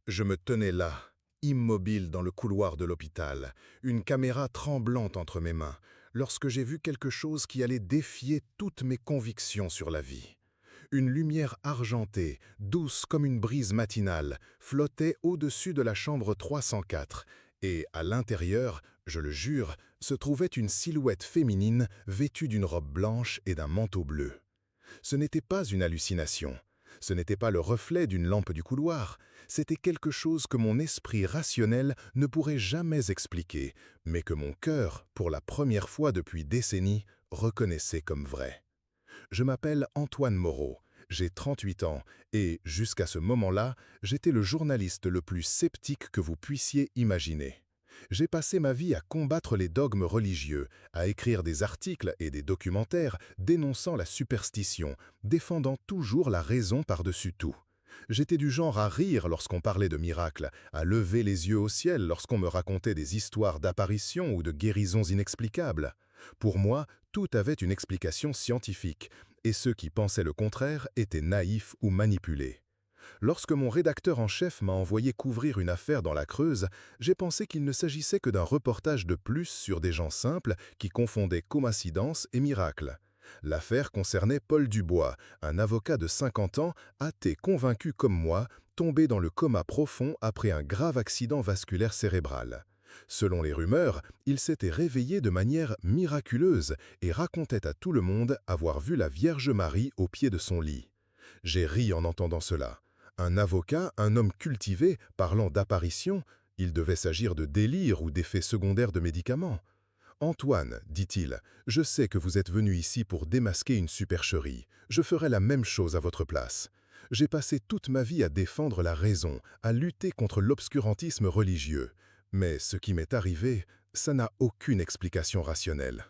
Je me tenais là, immobile dans le couloir de l'hôpital, une caméra tremblante entre mes mains, lorsque j'ai vu quelque chose qui allait défier toutes mes convictions sur la vie. Une lumière argentée, douce comme une brise matinale, flottait au-dessus de la chambre 304, et à l'intérieur, je le jure, se trouvait une silhouette féminine vêtue d'une robe blanche et d'un manteau bleu. Ce n'était pas une hallucination. Ce n'était pas le reflet d'une lampe du couloir, c'était quelque chose que mon esprit rationnel ne pourrait jamais expliquer, mais que mon cœur, pour la première fois depuis décennies, reconnaissait comme vrai. Je m'appelle Antoine Moreau, j'ai 38 ans et, jusqu'à ce moment-là, j'étais le journaliste le plus sceptique que vous puissiez imaginer. J'ai passé ma vie à combattre les dogmes religieux, à écrire des articles et des documentaires dénonçant la superstition, défendant toujours la raison par-dessus tout. J'étais du genre à rire lorsqu'on parlait de miracles, à lever les yeux au ciel lorsqu'on me racontait des histoires d'apparitions ou de guérisons inexplicables. Pour moi, tout avait une explication scientifique, et ceux qui pensaient le contraire étaient naïfs ou manipulés. Lorsque mon rédacteur en chef m'a envoyé couvrir une affaire dans la Creuse, j'ai pensé qu'il ne s'agissait que d'un reportage de plus sur des gens simples qui confondaient coïncidence et miracle. L'affaire concernait Paul Dubois, un avocat de 50 ans, athée convaincu comme moi, tombé dans le coma profond après un grave accident vasculaire cérébral. Selon les rumeurs, il s'était réveillé de manière miraculeuse et racontait à tout le monde avoir vu la Vierge Marie au pied de son lit. J'ai ri en entendant cela. Un avocat, un homme cultivé, parlant d'apparition, il devait s'agir de délire ou d'effets secondaires de médicaments. « Antoine, dit-il, je sais que vous êtes venu ici pour démasquer une supercherie. Je ferai la même chose à votre place. J'ai passé toute ma vie à défendre la raison, à lutter contre l'obscurantisme religieux. Mais ce qui m'est arrivé, ça n'a aucune explication rationnelle. »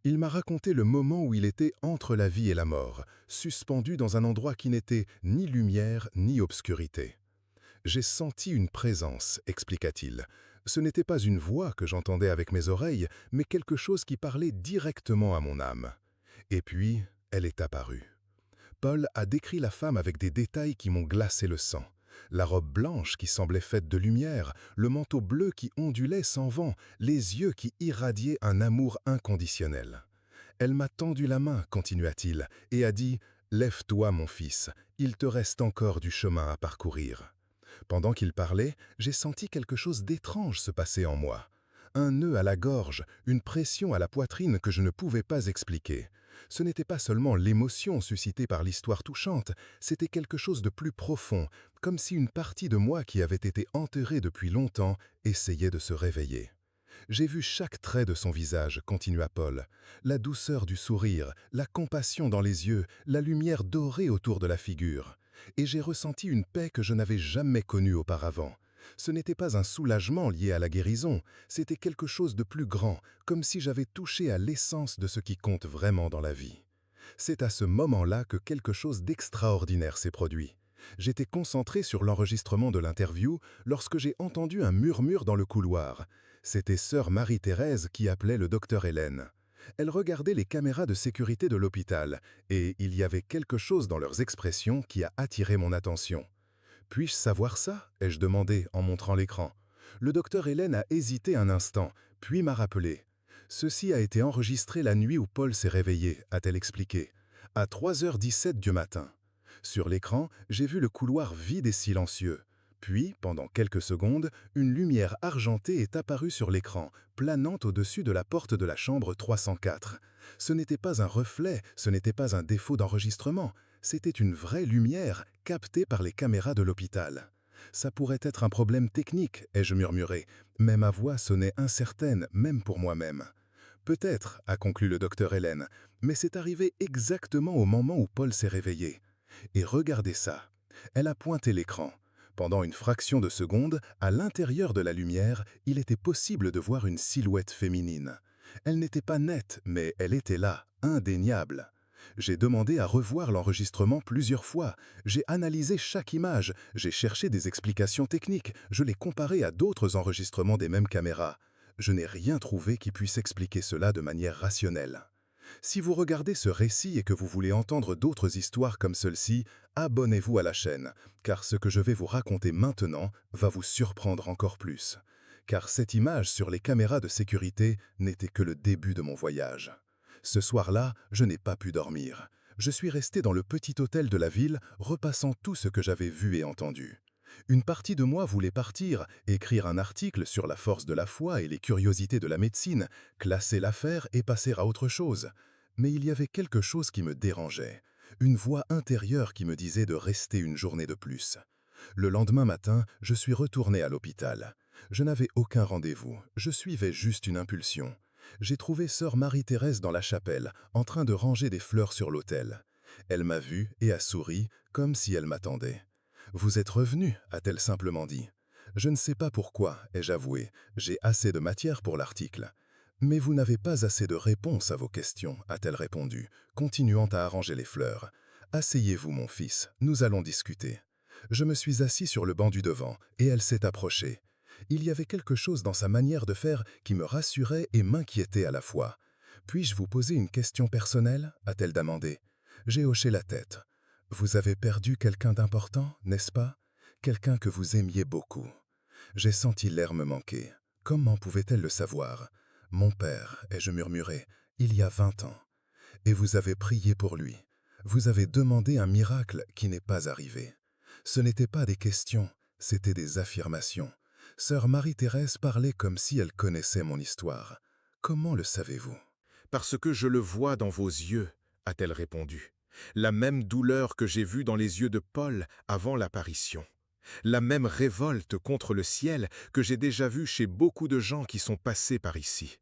Il m'a raconté le moment où il était entre la vie et la mort, suspendu dans un endroit qui n'était ni lumière ni obscurité. « J'ai senti une présence, expliqua-t-il. Ce n'était pas une voix que j'entendais avec mes oreilles, mais quelque chose qui parlait directement à mon âme. Et puis, elle est apparue. » Paul a décrit la femme avec des détails qui m'ont glacé le sang. La robe blanche qui semblait faite de lumière, le manteau bleu qui ondulait sans vent, les yeux qui irradiaient un amour inconditionnel. Elle m'a tendu la main, continua-t-il, et a dit « Lève-toi, mon fils, il te reste encore du chemin à parcourir. » Pendant qu'il parlait, j'ai senti quelque chose d'étrange se passer en moi. Un nœud à la gorge, une pression à la poitrine que je ne pouvais pas expliquer. Ce n'était pas seulement l'émotion suscitée par l'histoire touchante, c'était quelque chose de plus profond, comme si une partie de moi qui avait été enterrée depuis longtemps essayait de se réveiller. J'ai vu chaque trait de son visage, continua Paul. La douceur du sourire, la compassion dans les yeux, la lumière dorée autour de la figure. Et j'ai ressenti une paix que je n'avais jamais connue auparavant. Ce n'était pas un soulagement lié à la guérison, c'était quelque chose de plus grand, comme si j'avais touché à l'essence de ce qui compte vraiment dans la vie. C'est à ce moment-là que quelque chose d'extraordinaire s'est produit. J'étais concentré sur l'enregistrement de l'interview lorsque j'ai entendu un murmure dans le couloir. C'était sœur Marie-Thérèse qui appelait le docteur Hélène. Elle regardait les caméras de sécurité de l'hôpital et il y avait quelque chose dans leurs expressions qui a attiré mon attention. « Puis-je savoir ça ?» ai-je demandé en montrant l'écran. Le docteur Hélène a hésité un instant, puis m'a rappelé. « Ceci a été enregistré la nuit où Paul s'est réveillé », a-t-elle expliqué, à 3h17 du matin. Sur l'écran, j'ai vu le couloir vide et silencieux. Puis, pendant quelques secondes, une lumière argentée est apparue sur l'écran, planant au-dessus de la porte de la chambre 304. Ce n'était pas un reflet, ce n'était pas un défaut d'enregistrement. C'était une vraie lumière, captée par les caméras de l'hôpital. Ça pourrait être un problème technique, ai-je murmuré, mais ma voix sonnait incertaine, même pour moi-même. Peut-être, a conclu le docteur Hélène, mais c'est arrivé exactement au moment où Paul s'est réveillé. Et regardez ça. Elle a pointé l'écran. Pendant une fraction de seconde, à l'intérieur de la lumière, il était possible de voir une silhouette féminine. Elle n'était pas nette, mais elle était là, indéniable. J'ai demandé à revoir l'enregistrement plusieurs fois. J'ai analysé chaque image, j'ai cherché des explications techniques, je l'ai comparé à d'autres enregistrements des mêmes caméras. Je n'ai rien trouvé qui puisse expliquer cela de manière rationnelle. Si vous regardez ce récit et que vous voulez entendre d'autres histoires comme celle-ci, abonnez-vous à la chaîne, car ce que je vais vous raconter maintenant va vous surprendre encore plus. Car cette image sur les caméras de sécurité n'était que le début de mon voyage. Ce soir-là, je n'ai pas pu dormir. Je suis resté dans le petit hôtel de la ville, repassant tout ce que j'avais vu et entendu. Une partie de moi voulait partir, écrire un article sur la force de la foi et les curiosités de la médecine, classer l'affaire et passer à autre chose. Mais il y avait quelque chose qui me dérangeait, une voix intérieure qui me disait de rester une journée de plus. Le lendemain matin, je suis retourné à l'hôpital. Je n'avais aucun rendez-vous, je suivais juste une impulsion. J'ai trouvé sœur Marie-Thérèse dans la chapelle, en train de ranger des fleurs sur l'autel. Elle m'a vu et a souri, comme si elle m'attendait. « Vous êtes revenu » a-t-elle simplement dit. « Je ne sais pas pourquoi » ai-je avoué, j'ai assez de matière pour l'article. « Mais vous n'avez pas assez de réponses à vos questions » a-t-elle répondu, continuant à arranger les fleurs. « Asseyez-vous mon fils, nous allons discuter. » Je me suis assis sur le banc du devant et elle s'est approchée. Il y avait quelque chose dans sa manière de faire qui me rassurait et m'inquiétait à la fois. « Puis-je vous poser une question personnelle » a-t-elle demandé. J'ai hoché la tête. « Vous avez perdu quelqu'un d'important, n'est-ce pas? Quelqu'un que vous aimiez beaucoup. » J'ai senti l'air me manquer. Comment pouvait-elle le savoir? « Mon père, ai-je murmuré, il y a 20 ans. Et vous avez prié pour lui. Vous avez demandé un miracle qui n'est pas arrivé. » Ce n'étaient pas des questions, c'était des affirmations. Sœur Marie-Thérèse parlait comme si elle connaissait mon histoire. « Comment le savez-vous? » « Parce que je le vois dans vos yeux, » a-t-elle répondu. La même douleur que j'ai vue dans les yeux de Paul avant l'apparition. La même révolte contre le ciel que j'ai déjà vue chez beaucoup de gens qui sont passés par ici.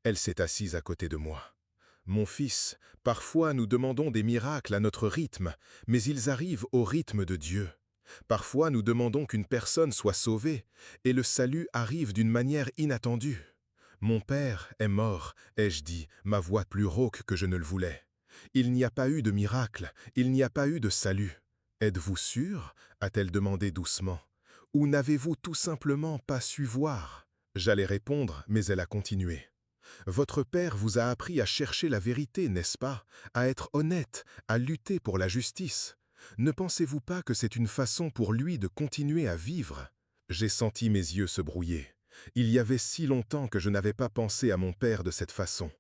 Elle s'est assise à côté de moi. « Mon fils, parfois nous demandons des miracles à notre rythme, mais ils arrivent au rythme de Dieu. Parfois nous demandons qu'une personne soit sauvée, et le salut arrive d'une manière inattendue. Mon père est mort, ai-je dit, ma voix plus rauque que je ne le voulais. Il n'y a pas eu de miracle, il n'y a pas eu de salut. Êtes-vous sûr? A-t-elle demandé doucement. Ou n'avez-vous tout simplement pas su voir? J'allais répondre, mais elle a continué. Votre père vous a appris à chercher la vérité, n'est-ce pas? À être honnête, à lutter pour la justice. Ne pensez-vous pas que c'est une façon pour lui de continuer à vivre? J'ai senti mes yeux se brouiller. Il y avait si longtemps que je n'avais pas pensé à mon père de cette façon.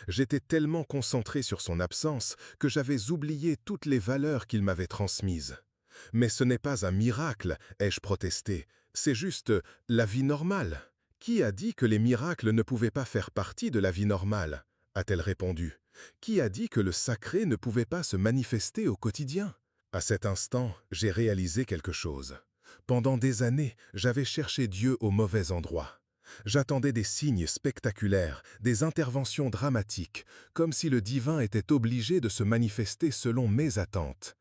J'étais tellement concentré sur son absence que j'avais oublié toutes les valeurs qu'il m'avait transmises. Mais ce n'est pas un miracle, ai-je protesté, c'est juste la vie normale. Qui a dit que les miracles ne pouvaient pas faire partie de la vie normale? A-t-elle répondu. Qui a dit que le sacré ne pouvait pas se manifester au quotidien? À cet instant, j'ai réalisé quelque chose. Pendant des années, j'avais cherché Dieu au mauvais endroit. J'attendais des signes spectaculaires, des interventions dramatiques, comme si le divin était obligé de se manifester selon mes attentes.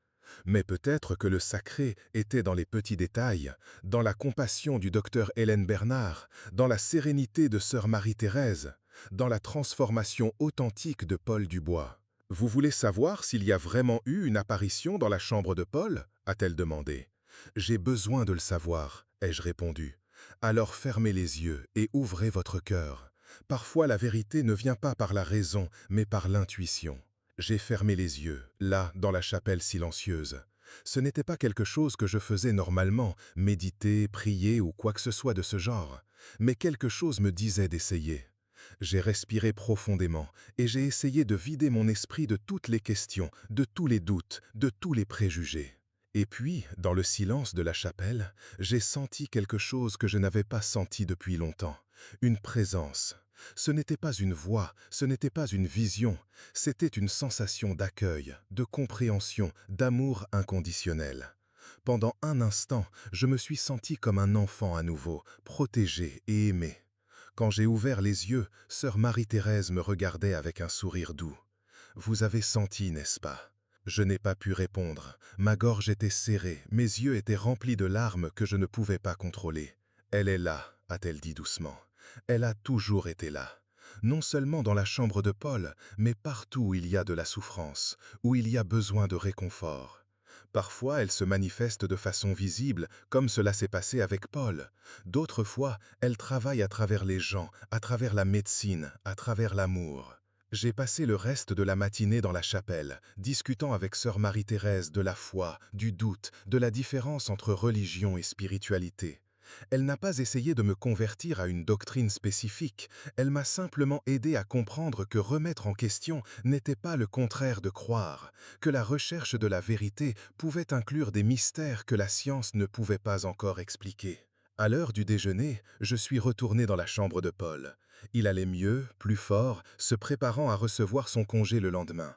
Mais peut-être que le sacré était dans les petits détails, dans la compassion du docteur Hélène Bernard, dans la sérénité de sœur Marie-Thérèse, dans la transformation authentique de Paul Dubois. « Vous voulez savoir s'il y a vraiment eu une apparition dans la chambre de Paul » a-t-elle demandé. « J'ai besoin de le savoir » ai-je répondu. « Alors fermez les yeux et ouvrez votre cœur. Parfois la vérité ne vient pas par la raison, mais par l'intuition. » J'ai fermé les yeux, là, dans la chapelle silencieuse. Ce n'était pas quelque chose que je faisais normalement, méditer, prier ou quoi que ce soit de ce genre, mais quelque chose me disait d'essayer. J'ai respiré profondément et j'ai essayé de vider mon esprit de toutes les questions, de tous les doutes, de tous les préjugés. Et puis, dans le silence de la chapelle, j'ai senti quelque chose que je n'avais pas senti depuis longtemps, une présence. Ce n'était pas une voix, ce n'était pas une vision, c'était une sensation d'accueil, de compréhension, d'amour inconditionnel. Pendant un instant, je me suis senti comme un enfant à nouveau, protégé et aimé. Quand j'ai ouvert les yeux, sœur Marie-Thérèse me regardait avec un sourire doux. « Vous avez senti, n'est-ce pas ?» Je n'ai pas pu répondre. Ma gorge était serrée, mes yeux étaient remplis de larmes que je ne pouvais pas contrôler. « Elle est là », a-t-elle dit doucement. « Elle a toujours été là. Non seulement dans la chambre de Paul, mais partout où il y a de la souffrance, où il y a besoin de réconfort. Parfois, elle se manifeste de façon visible, comme cela s'est passé avec Paul. D'autres fois, elle travaille à travers les gens, à travers la médecine, à travers l'amour. J'ai passé le reste de la matinée dans la chapelle, discutant avec sœur Marie-Thérèse de la foi, du doute, de la différence entre religion et spiritualité. Elle n'a pas essayé de me convertir à une doctrine spécifique, elle m'a simplement aidé à comprendre que remettre en question n'était pas le contraire de croire, que la recherche de la vérité pouvait inclure des mystères que la science ne pouvait pas encore expliquer. À l'heure du déjeuner, je suis retourné dans la chambre de Paul. Il allait mieux, plus fort, se préparant à recevoir son congé le lendemain.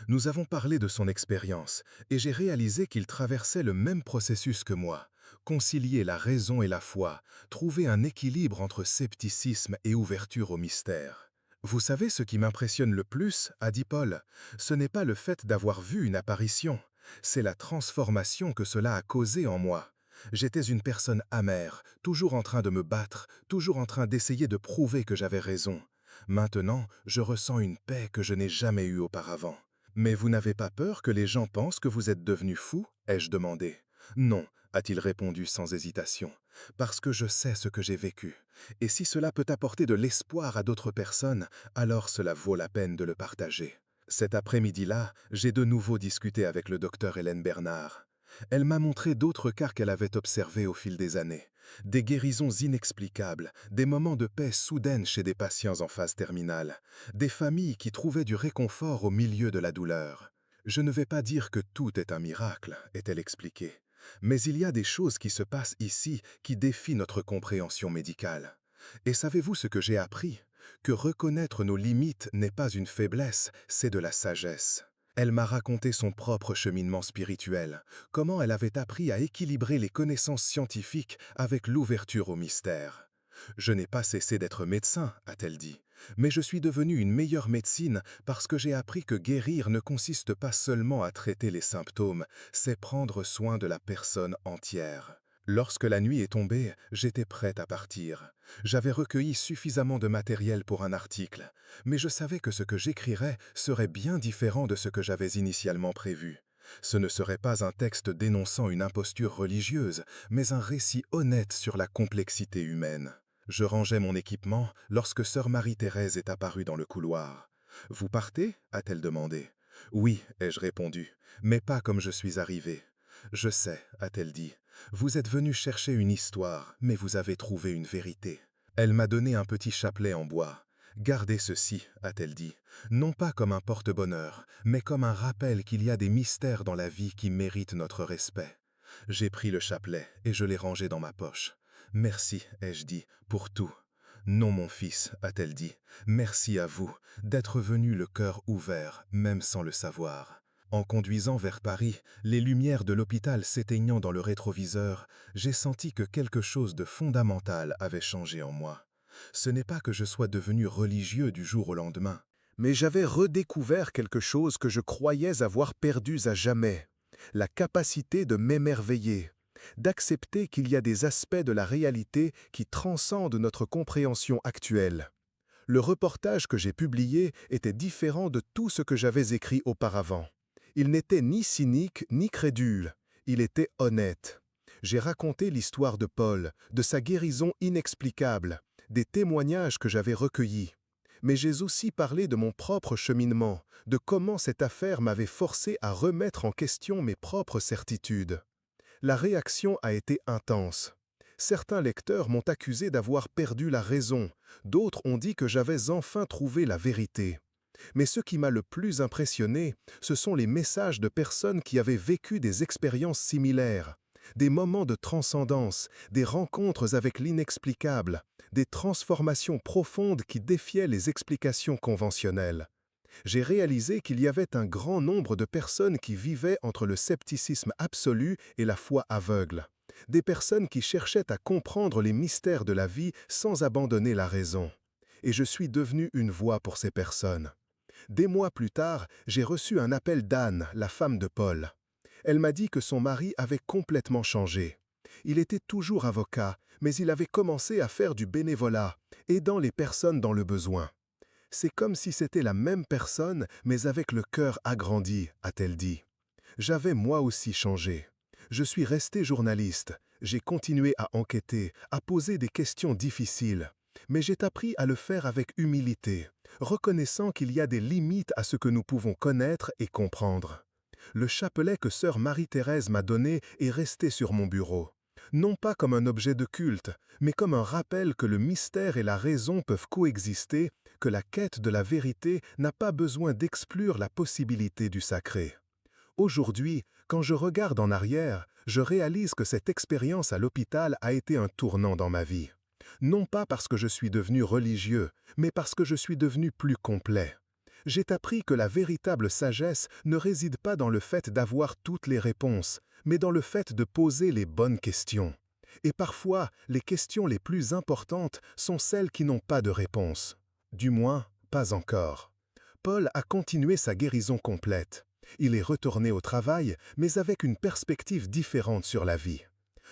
Nous avons parlé de son expérience, et j'ai réalisé qu'il traversait le même processus que moi. Concilier la raison et la foi, trouver un équilibre entre scepticisme et ouverture au mystère. Vous savez ce qui m'impressionne le plus, a dit Paul, ce n'est pas le fait d'avoir vu une apparition, c'est la transformation que cela a causée en moi. J'étais une personne amère, toujours en train de me battre, toujours en train d'essayer de prouver que j'avais raison. Maintenant, je ressens une paix que je n'ai jamais eue auparavant. Mais vous n'avez pas peur que les gens pensent que vous êtes devenu fou? Ai-je demandé. Non, a-t-il répondu sans hésitation, parce que je sais ce que j'ai vécu. Et si cela peut apporter de l'espoir à d'autres personnes, alors cela vaut la peine de le partager. Cet après-midi-là, j'ai de nouveau discuté avec le docteur Hélène Bernard. Elle m'a montré d'autres cas qu'elle avait observés au fil des années. Des guérisons inexplicables, des moments de paix soudaine chez des patients en phase terminale, des familles qui trouvaient du réconfort au milieu de la douleur. Je ne vais pas dire que tout est un miracle, est-elle expliquée. Mais il y a des choses qui se passent ici qui défient notre compréhension médicale. Et savez-vous ce que j'ai appris? Que reconnaître nos limites n'est pas une faiblesse, c'est de la sagesse. Elle m'a raconté son propre cheminement spirituel, comment elle avait appris à équilibrer les connaissances scientifiques avec l'ouverture au mystère. Je n'ai pas cessé d'être médecin, a-t-elle dit, mais je suis devenu une meilleure médecine parce que j'ai appris que guérir ne consiste pas seulement à traiter les symptômes, c'est prendre soin de la personne entière. Lorsque la nuit est tombée, j'étais prête à partir. J'avais recueilli suffisamment de matériel pour un article, mais je savais que ce que j'écrirais serait bien différent de ce que j'avais initialement prévu. Ce ne serait pas un texte dénonçant une imposture religieuse, mais un récit honnête sur la complexité humaine. Je rangeais mon équipement lorsque sœur Marie-Thérèse est apparue dans le couloir. « Vous partez » a-t-elle demandé. « Oui » ai-je répondu, « mais pas comme je suis arrivé. »« Je sais » a-t-elle dit. « Vous êtes venu chercher une histoire, mais vous avez trouvé une vérité. » Elle m'a donné un petit chapelet en bois. « Gardez ceci » a-t-elle dit, non pas comme un porte-bonheur, mais comme un rappel qu'il y a des mystères dans la vie qui méritent notre respect. J'ai pris le chapelet et je l'ai rangé dans ma poche. « Merci » ai-je dit, « pour tout. » « Non, mon fils » a-t-elle dit, « merci à vous d'être venu le cœur ouvert, même sans le savoir. » En conduisant vers Paris, les lumières de l'hôpital s'éteignant dans le rétroviseur, j'ai senti que quelque chose de fondamental avait changé en moi. Ce n'est pas que je sois devenu religieux du jour au lendemain, mais j'avais redécouvert quelque chose que je croyais avoir perdu à jamais, la capacité de m'émerveiller, d'accepter qu'il y a des aspects de la réalité qui transcendent notre compréhension actuelle. Le reportage que j'ai publié était différent de tout ce que j'avais écrit auparavant. Il n'était ni cynique ni crédule, il était honnête. J'ai raconté l'histoire de Paul, de sa guérison inexplicable, des témoignages que j'avais recueillis. Mais j'ai aussi parlé de mon propre cheminement, de comment cette affaire m'avait forcé à remettre en question mes propres certitudes. La réaction a été intense. Certains lecteurs m'ont accusé d'avoir perdu la raison, d'autres ont dit que j'avais enfin trouvé la vérité. Mais ce qui m'a le plus impressionné, ce sont les messages de personnes qui avaient vécu des expériences similaires, des moments de transcendance, des rencontres avec l'inexplicable, des transformations profondes qui défiaient les explications conventionnelles. J'ai réalisé qu'il y avait un grand nombre de personnes qui vivaient entre le scepticisme absolu et la foi aveugle. Des personnes qui cherchaient à comprendre les mystères de la vie sans abandonner la raison. Et je suis devenu une voix pour ces personnes. Des mois plus tard, j'ai reçu un appel d'Anne, la femme de Paul. Elle m'a dit que son mari avait complètement changé. Il était toujours avocat, mais il avait commencé à faire du bénévolat, aidant les personnes dans le besoin. C'est comme si c'était la même personne, mais avec le cœur agrandi, a-t-elle dit. J'avais moi aussi changé. Je suis resté journaliste. J'ai continué à enquêter, à poser des questions difficiles. Mais j'ai appris à le faire avec humilité, reconnaissant qu'il y a des limites à ce que nous pouvons connaître et comprendre. Le chapelet que sœur Marie-Thérèse m'a donné est resté sur mon bureau. Non pas comme un objet de culte, mais comme un rappel que le mystère et la raison peuvent coexister, que la quête de la vérité n'a pas besoin d'exclure la possibilité du sacré. Aujourd'hui, quand je regarde en arrière, je réalise que cette expérience à l'hôpital a été un tournant dans ma vie. Non pas parce que je suis devenu religieux, mais parce que je suis devenu plus complet. J'ai appris que la véritable sagesse ne réside pas dans le fait d'avoir toutes les réponses, mais dans le fait de poser les bonnes questions. Et parfois, les questions les plus importantes sont celles qui n'ont pas de réponse. Du moins, pas encore. Paul a continué sa guérison complète. Il est retourné au travail, mais avec une perspective différente sur la vie.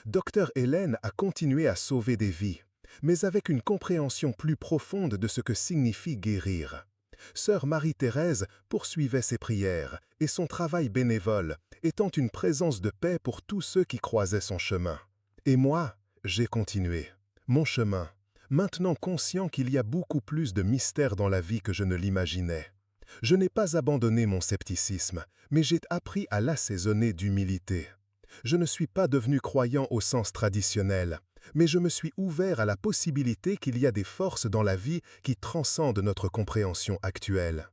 Docteur Hélène a continué à sauver des vies, mais avec une compréhension plus profonde de ce que signifie guérir. Sœur Marie-Thérèse poursuivait ses prières et son travail bénévole, étant une présence de paix pour tous ceux qui croisaient son chemin. Et moi, j'ai continué. Mon chemin, maintenant conscient qu'il y a beaucoup plus de mystères dans la vie que je ne l'imaginais. Je n'ai pas abandonné mon scepticisme, mais j'ai appris à l'assaisonner d'humilité. Je ne suis pas devenu croyant au sens traditionnel, mais je me suis ouvert à la possibilité qu'il y a des forces dans la vie qui transcendent notre compréhension actuelle.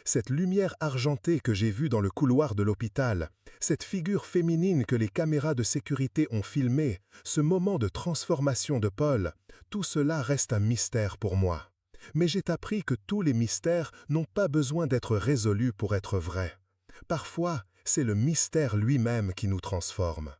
Cette lumière argentée que j'ai vue dans le couloir de l'hôpital, cette figure féminine que les caméras de sécurité ont filmée, ce moment de transformation de Paul, tout cela reste un mystère pour moi. Mais j'ai appris que tous les mystères n'ont pas besoin d'être résolus pour être vrais. Parfois, c'est le mystère lui-même qui nous transforme.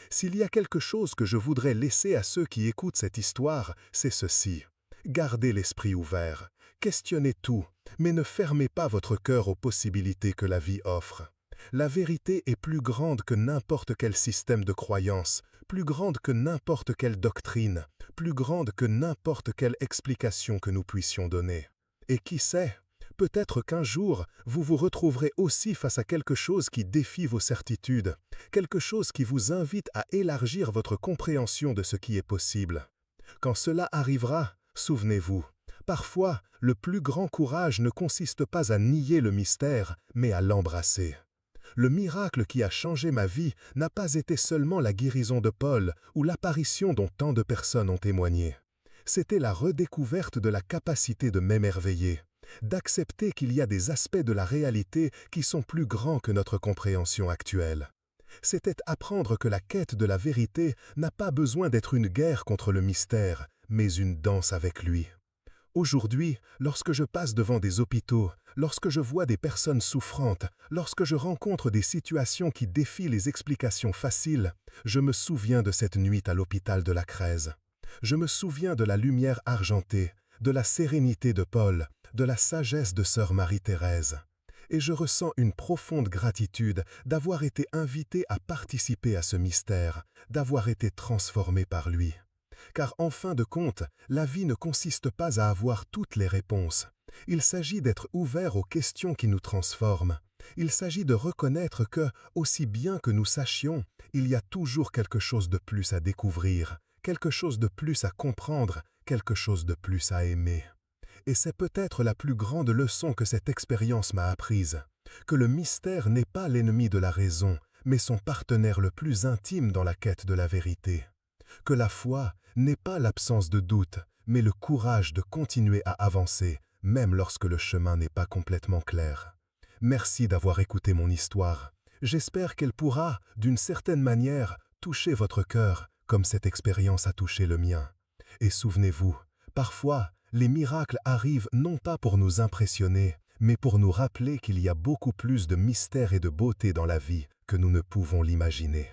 S'il y a quelque chose que je voudrais laisser à ceux qui écoutent cette histoire, c'est ceci. Gardez l'esprit ouvert, questionnez tout, mais ne fermez pas votre cœur aux possibilités que la vie offre. La vérité est plus grande que n'importe quel système de croyance, plus grande que n'importe quelle doctrine, plus grande que n'importe quelle explication que nous puissions donner. Et qui sait, peut-être qu'un jour, vous vous retrouverez aussi face à quelque chose qui défie vos certitudes, quelque chose qui vous invite à élargir votre compréhension de ce qui est possible. Quand cela arrivera, souvenez-vous, parfois, le plus grand courage ne consiste pas à nier le mystère, mais à l'embrasser. Le miracle qui a changé ma vie n'a pas été seulement la guérison de Paul ou l'apparition dont tant de personnes ont témoigné. C'était la redécouverte de la capacité de m'émerveiller, d'accepter qu'il y a des aspects de la réalité qui sont plus grands que notre compréhension actuelle. C'était apprendre que la quête de la vérité n'a pas besoin d'être une guerre contre le mystère, mais une danse avec lui. Aujourd'hui, lorsque je passe devant des hôpitaux, lorsque je vois des personnes souffrantes, lorsque je rencontre des situations qui défient les explications faciles, je me souviens de cette nuit à l'hôpital de la Crèze. Je me souviens de la lumière argentée, de la sérénité de Paul, de la sagesse de sœur Marie-Thérèse. Et je ressens une profonde gratitude d'avoir été invité à participer à ce mystère, d'avoir été transformé par lui. Car en fin de compte, la vie ne consiste pas à avoir toutes les réponses. Il s'agit d'être ouvert aux questions qui nous transforment. Il s'agit de reconnaître que, aussi bien que nous sachions, il y a toujours quelque chose de plus à découvrir, quelque chose de plus à comprendre, quelque chose de plus à aimer. Et c'est peut-être la plus grande leçon que cette expérience m'a apprise, que le mystère n'est pas l'ennemi de la raison, mais son partenaire le plus intime dans la quête de la vérité. Que la foi n'est pas l'absence de doute, mais le courage de continuer à avancer, même lorsque le chemin n'est pas complètement clair. Merci d'avoir écouté mon histoire. J'espère qu'elle pourra, d'une certaine manière, toucher votre cœur, comme cette expérience a touché le mien. Et souvenez-vous, parfois, les miracles arrivent non pas pour nous impressionner, mais pour nous rappeler qu'il y a beaucoup plus de mystère et de beauté dans la vie que nous ne pouvons l'imaginer.